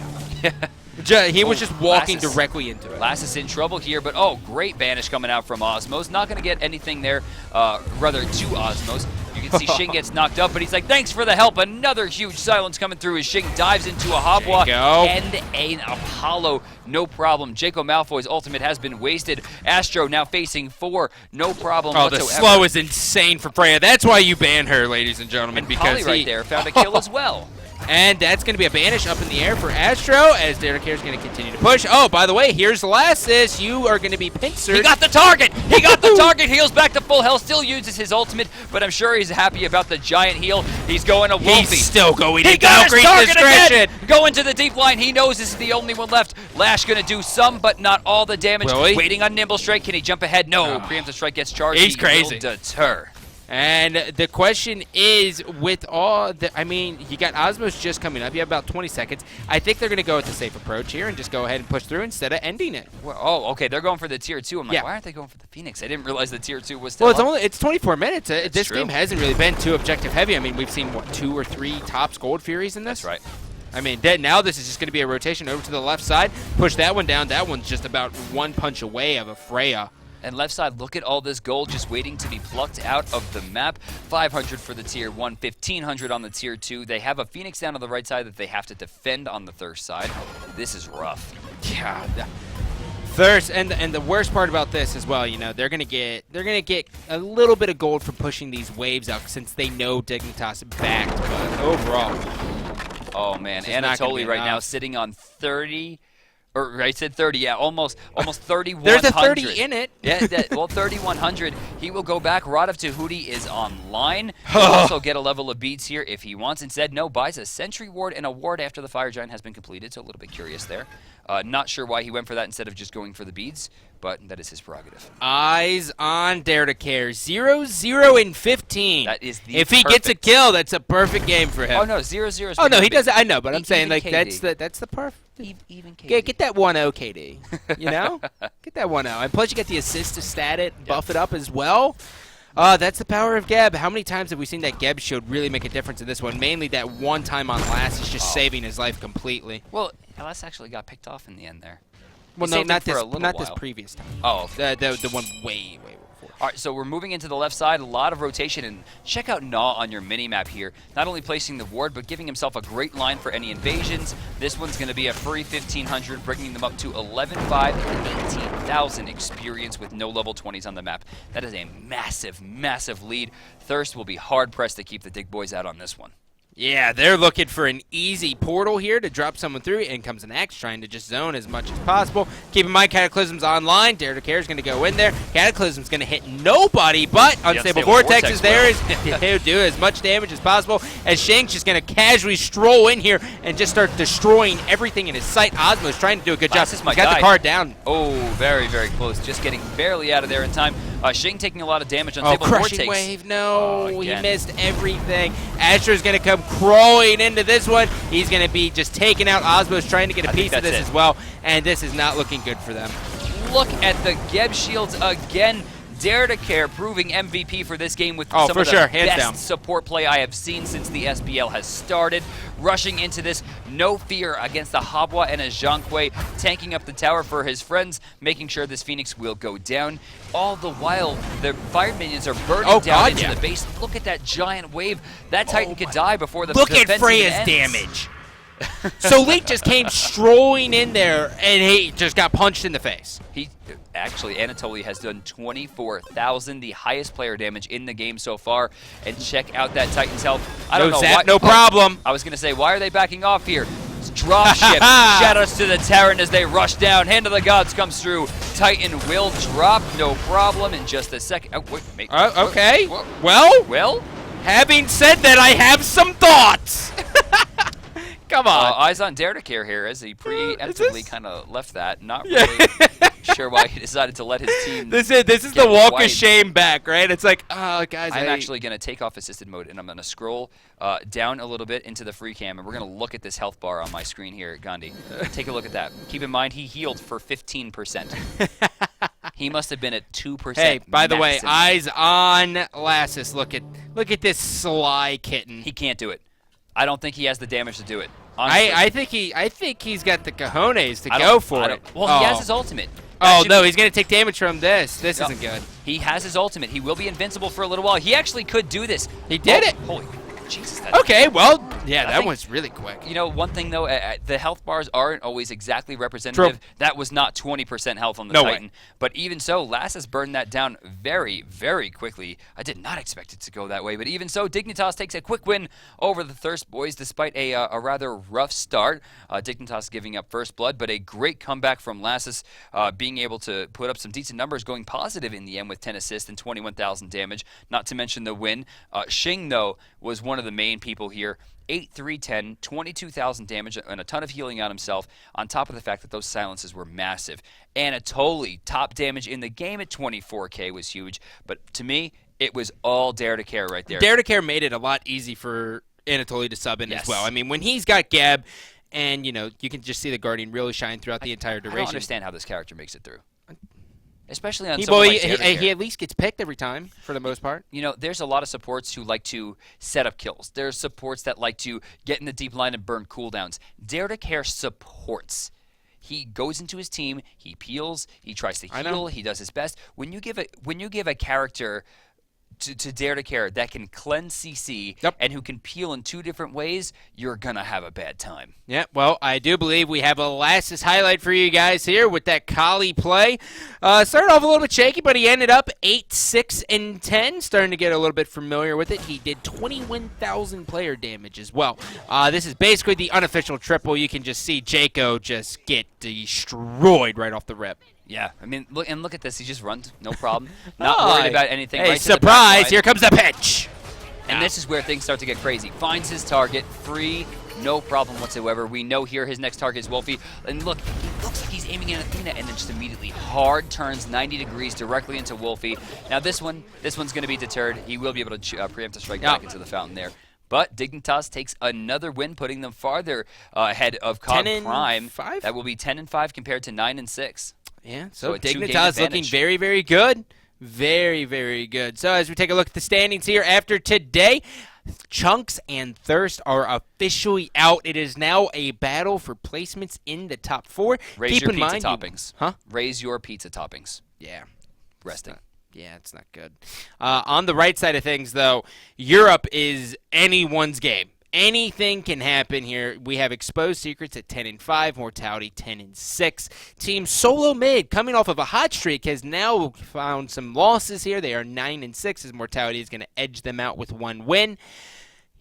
S1: He was just walking directly into it.
S2: Lass is in trouble here, but great banish coming out from Osmos. Not going to get anything there, rather to Osmos. You can see Shing gets knocked up, but he's like, thanks for the help. Another huge silence coming through as Shing dives into a Habwa and an Apollo. No problem. Jaco Malfoy's ultimate has been wasted. Astro now facing 4. No problem whatsoever.
S1: The slow is insane for Freya. That's why you ban her, ladies and gentlemen.
S2: And
S1: because
S2: Polly right there found a kill as well.
S1: And that's going to be a banish up in the air for Astro as Dare to Care is going to continue to push. Oh, by the way, here's Lassus. You are going to be pincered.
S2: He got the target. He got the target. Heals back to full health. Still uses his ultimate, but I'm sure he's happy about the giant heal. He's going to Wolfie.
S1: He's still going to
S2: go.
S1: Great discretion.
S2: Going to the deep line. He knows this is the only one left. Lash going to do some, but not all the damage. Waiting on Nimble Strike. Can he jump ahead? No. Preemptive Strike gets charged.
S1: He's crazy.
S2: Will deter.
S1: And the question is, with all the, I mean, you got Osmos just coming up. You have about 20 seconds. I think they're going to go with the safe approach here and just go ahead and push through instead of ending it.
S2: Well, okay. They're going for the tier 2. I'm like, why aren't they going for the Phoenix? I didn't realize the tier 2 was still
S1: Well, it's 24 minutes. This game hasn't really been too objective heavy. I mean, we've seen, what, 2 or 3 tops Gold Furies in this?
S2: That's right.
S1: I mean, now this is just going to be a rotation over to the left side. Push that one down. That one's just about one punch away of a Freya.
S2: And left side, look at all this gold just waiting to be plucked out of the map. 500 for the tier 1, 1,500 on the tier 2. They have a Phoenix down on the right side that they have to defend on the Thirst side. This is rough.
S1: Yeah. Thirst, and the worst part about this as well, you know, they're gonna get a little bit of gold for pushing these waves out since they know Dignitas backed, but overall.
S2: Oh man, Anatoly right now sitting on 30. Or I said 30, yeah, almost 3,100.
S1: There's a 30 in it.
S2: Yeah, 3,100. He will go back. Rod of Tahuti is online. He'll also get a level of beats here if he wants. Instead, no, buys a Sentry Ward and a Ward after the Fire Giant has been completed, so a little bit curious there. Not sure why he went for that instead of just going for the beads, but that is his prerogative.
S1: Eyes on Dare to Care. 0-0 in 15.
S2: That is the
S1: If he gets a kill, that's a perfect game for him.
S2: Oh no, 0-0 is.
S1: Oh no, he does. I know, but I'm saying like
S2: KD.
S1: that's the perfect.
S2: Even KD.
S1: Get that 1-0 KD. You know, get that 1-0, and plus you get the assist to stat it, buff it up as well. That's the power of Geb. How many times have we seen that Geb shield really make a difference in this one? Mainly that one time on Lass is just saving his life completely.
S2: Well, Lass actually got picked off in the end there.
S1: Well, no, not this previous time.
S2: Oh,
S1: the one way before.
S2: All right, so we're moving into the left side. A lot of rotation, and check out Gnaw on your mini-map here. Not only placing the ward, but giving himself a great line for any invasions. This one's going to be a free 1,500, bringing them up to 11,500 and 18,000 experience with no level 20s on the map. That is a massive, massive lead. Thirst will be hard-pressed to keep the Dig Boys out on this one.
S1: Yeah, they're looking for an easy portal here to drop someone through. In comes an Axe trying to just zone as much as possible. Keep in mind, Cataclysm's online. Dare to Care is going to go in there. Cataclysm's going to hit nobody, but Unstable Vortex is there. He'll do as much damage as possible. As Shing's just going to casually stroll in here and just start destroying everything in his sight. Osmo's trying to do a good job. He's got the card down.
S2: Oh, very, very close. Just getting barely out of there in time. Shing taking a lot of damage.
S1: Unstable Crushing Wave. No, he missed everything. Astro's going to come crawling into this one. He's going to be just taking out Osmo's trying to get a piece of this as well, and this is not looking good for them.
S2: Look at the Geb shields again. Dare to Care proving MVP for this game with some of the best support play I have seen since the SPL has started. Rushing into this, no fear against the Habwa and a Zhangque, tanking up the tower for his friends, making sure this Phoenix will go down. All the while, the fire minions are burning down into the base. Look at that giant wave. That Titan could die before the defense
S1: at Freya's damage. So Leak just came strolling in there, and he just got punched in the face.
S2: Actually, Anatoly has done 24,000, the highest player damage in the game so far. And check out that Titan's health. I don't know why.
S1: No problem.
S2: I was going to say, why are they backing off here? Dropship. Shadows to the Terran as they rush down. Hand of the Gods comes through. Titan will drop, no problem, in just a second. Oh, wait,
S1: okay.
S2: Well,
S1: having said that, I have some thoughts. Come on.
S2: Eyes on Dare to Care here as he preemptively kind of left that. Not really sure why he decided to let his team.
S1: This is the walk of shame back, right? It's like, oh, guys.
S2: I'm actually going to take off assisted mode and I'm going to scroll down a little bit into the free cam, and we're going to look at this health bar on my screen here, Gandhi. Take a look at that. Keep in mind he healed for 15%. He must have been at 2%.
S1: Hey, by the way, eyes on Lassus. Look at this sly kitten.
S2: He can't do it. I don't think he has the damage to do it.
S1: I think he's got the cojones to go for it.
S2: Well, he has his ultimate.
S1: No, he's going to take damage from this. This isn't good.
S2: He has his ultimate. He will be invincible for a little while. He actually could do this.
S1: He did it.
S2: Holy Jesus.
S1: Okay, well, yeah, that was really quick.
S2: You know, one thing, though, the health bars aren't always exactly representative.
S1: True.
S2: That was not 20% health on the Titan. But even so, Lassus burned that down very, very quickly. I did not expect it to go that way. But even so, Dignitas takes a quick win over the Thurst boys despite a rather rough start. Dignitas giving up first blood, but a great comeback from Lassus, being able to put up some decent numbers, going positive in the end with 10 assists and 21,000 damage, not to mention the win. Shing, though, was one of the main people here. 8-3-10, 22,000 damage, and a ton of healing on himself, on top of the fact that those silences were massive. Anatoly, top damage in the game at 24k was huge, but to me, it was all Dare to Care right there.
S1: Dare to Care made it a lot easy for Anatoly to sub in as well. I mean, when he's got Gab, and, you know, you can just see the Guardian really shine throughout the entire duration.
S2: I don't understand how this character makes it through. Especially on someone like Dare to Care.
S1: He at least gets picked every time, for the most part.
S2: You know, there's a lot of supports who like to set up kills. There's supports that like to get in the deep line and burn cooldowns. Dare to Care supports. He goes into his team, he peels, he tries to heal, he does his best. When you give a character to Dare to Care that can cleanse CC and who can peel in two different ways, you're going to have a bad time.
S1: Yeah, well, I do believe we have a Lassus highlight for you guys here with that Kali play. Started off a little bit shaky, but he ended up 8-6-10, starting to get a little bit familiar with it. He did 21,000 player damage as well. This is basically the unofficial triple. You can just see Jaco just get destroyed right off the rip.
S2: Yeah, I mean, look at this. He just runs, no problem. Not worried about anything.
S1: Hey,
S2: right
S1: surprise! Here comes the pitch.
S2: And this is where things start to get crazy. Finds his target, free, no problem whatsoever. We know here his next target is Wolfie. And look, he looks like he's aiming at Athena, and then just immediately hard turns 90 degrees directly into Wolfie. Now this one's going to be deterred. He will be able to preempt a strike back into the fountain there. But Dignitas takes another win, putting them farther ahead of COG Prime.
S1: 10-5?
S2: That will be 10-5 compared to 9-6.
S1: Yeah, so Dignitas looking very, very good. Very, very good. So as we take a look at the standings here after today, Chunks and Thurst are officially out. It is now a battle for placements in the top 4.
S2: Raise your pizza toppings. Raise your pizza toppings.
S1: Yeah.
S2: Resting.
S1: Yeah, it's not good. On the right side of things, though, Europe is anyone's game. Anything can happen here. We have Exposed Secrets at 10-5, Mortality 10-6. Team Solo Mid, coming off of a hot streak, has now found some losses here. They are 9-6, as Mortality is going to edge them out with one win.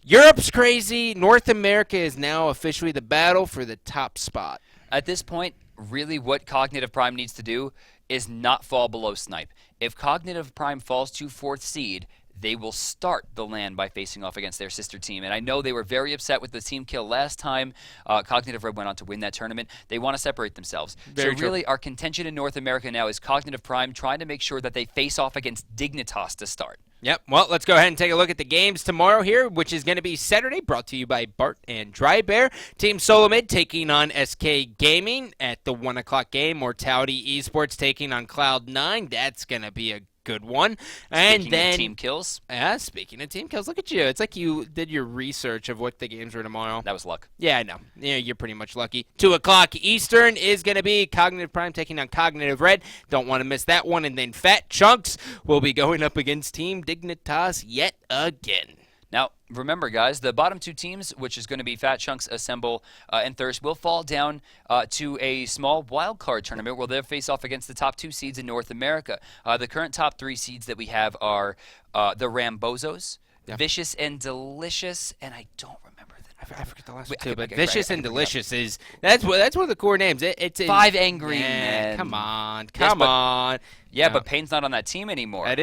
S1: Europe's crazy. North America is now officially the battle for the top spot.
S2: At this point, really what Cognitive Prime needs to do is not fall below Snipe. If Cognitive Prime falls to 4th seed, they will start the LAN by facing off against their sister team. And I know they were very upset with the team kill last time. Cognitive Red went on to win that tournament. They want to separate themselves.
S1: Very true.
S2: Really, our contention in North America now is Cognitive Prime trying to make sure that they face off against Dignitas to start.
S1: Yep. Well, let's go ahead and take a look at the games tomorrow here, which is going to be Saturday, brought to you by Bart and Dry Bear. Team Solomid taking on SK Gaming at the 1 o'clock game. Mortality Esports taking on Cloud9. That's going to be a good one. And
S2: Speaking
S1: then
S2: of team kills,
S1: speaking of team kills, look at you. It's like you did your research of what the games were tomorrow.
S2: that was luck.
S1: Yeah, I know. Yeah, you're pretty much lucky. 2 o'clock Eastern is going to be Cognitive Prime taking on Cognitive Red. Don't want to miss that one. And then Fat Chunks will be going up against Team Dignitas yet again.
S2: Now, remember, guys, the bottom 2 teams, which is going to be Fat Chunks, Assemble, and Thurst, will fall down to a small wildcard tournament where they'll face off against the top 2 seeds in North America. The current top 3 seeds that we have are the Rambozos, Vicious and Delicious, and I don't remember the
S1: I forget the last one
S2: I-
S1: too, but
S2: I-
S1: Vicious
S2: I-
S1: and Delicious is that's one of the core names. It's
S2: 5 Angry
S1: yeah,
S2: Men.
S1: Come on,
S2: Yes, but-
S1: on.
S2: Yeah,
S1: No.
S2: but Payne's not on that team anymore.
S1: That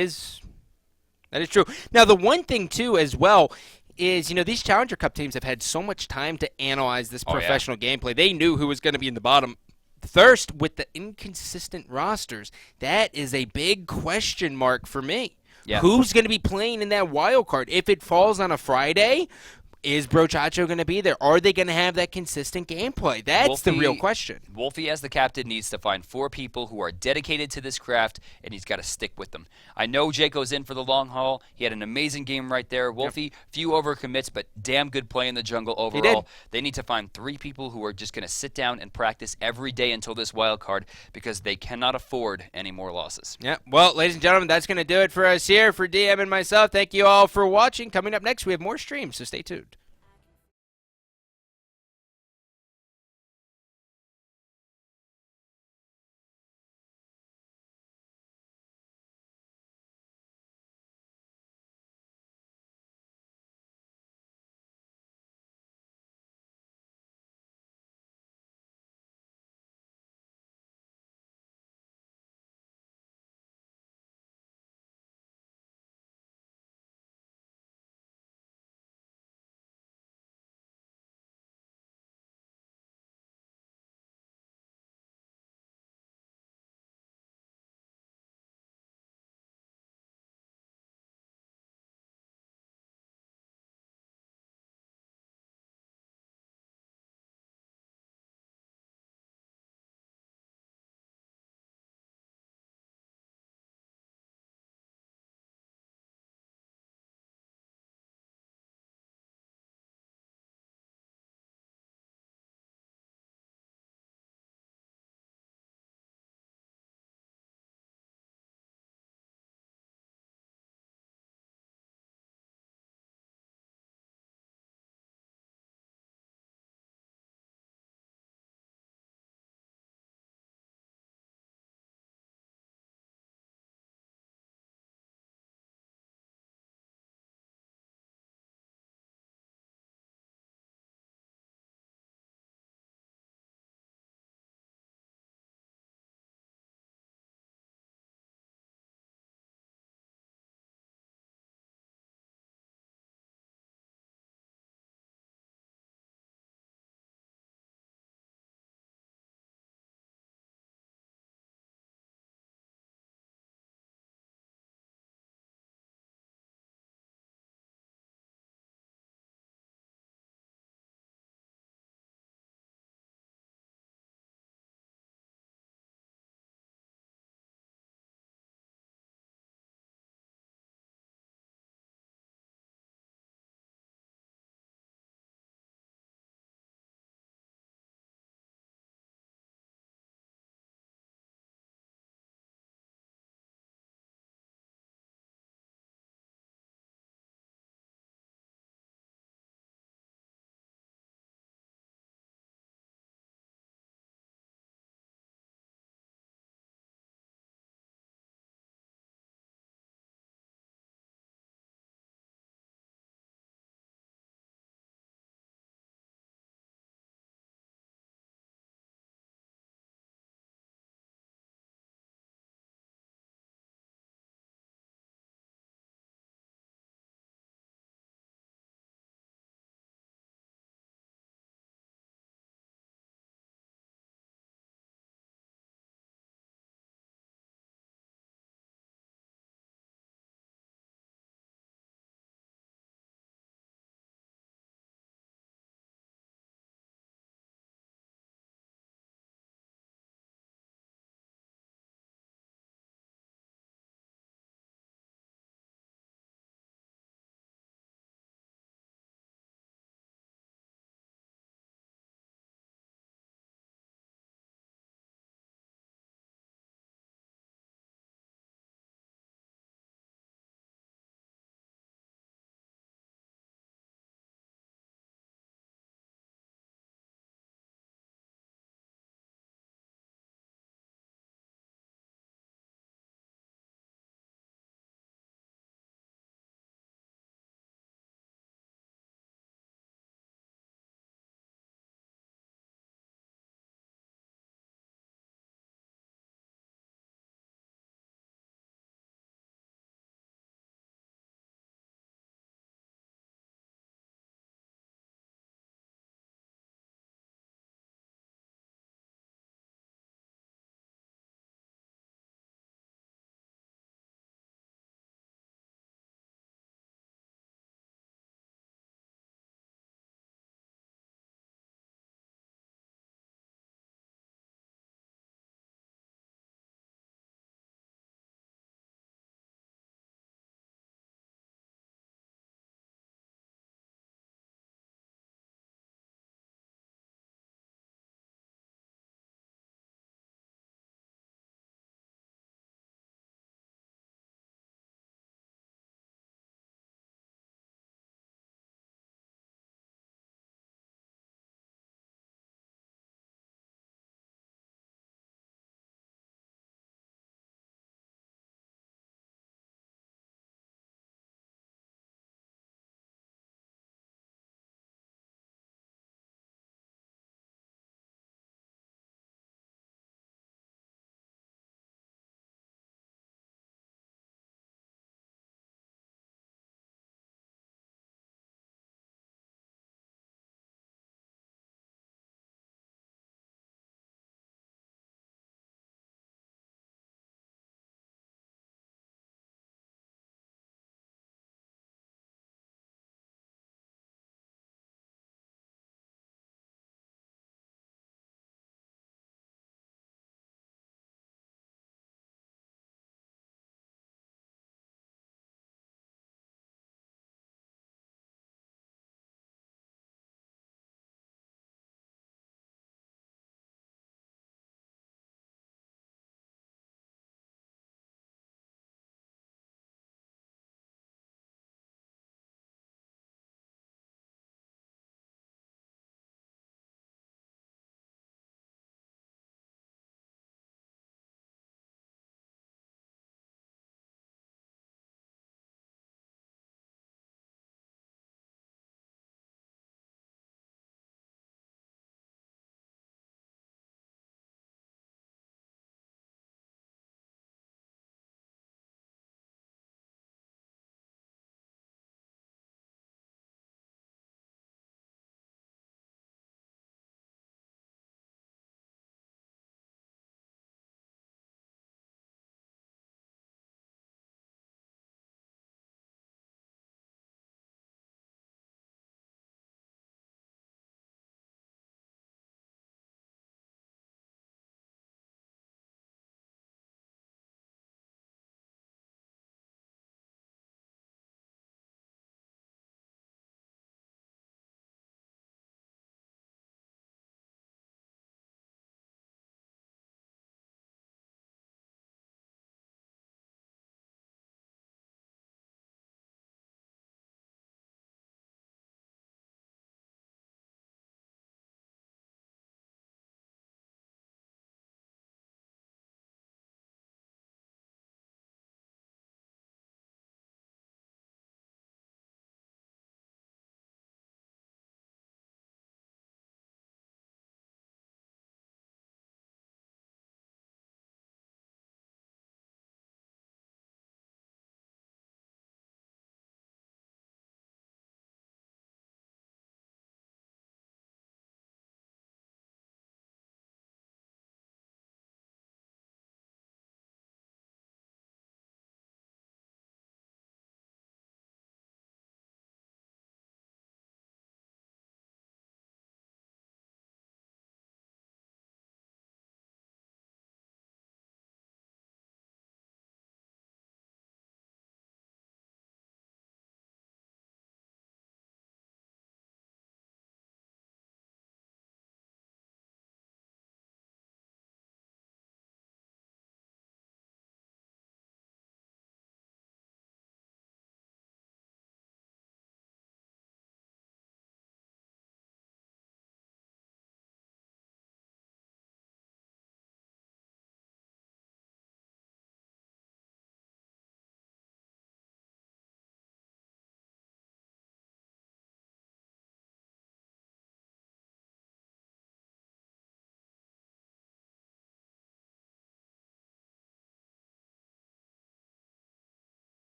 S1: is true. Now the one thing too as well is, these Challenger Cup teams have had so much time to analyze this professional gameplay. They knew who was going to be in the bottom. Thurst, with the inconsistent rosters, that is a big question mark for me.
S2: Yeah.
S1: Who's going to be playing in that wild card? If it falls on a Friday, is Brochacho going to be there? Are they going to have that consistent gameplay? That's the real question.
S2: Wolfie, as the captain, needs to find 4 people who are dedicated to this craft, and he's got to stick with them. I know Jaco's in for the long haul. He had an amazing game right there. Wolfie, few overcommits, but damn good play in the jungle overall. They need to find 3 people who are just going to sit down and practice every day until this wild card, because they cannot afford any more losses.
S1: Yeah. Well, ladies and gentlemen, that's going to do it for us here. For DM and myself, thank you all for watching. Coming up next, we have more streams, so stay tuned.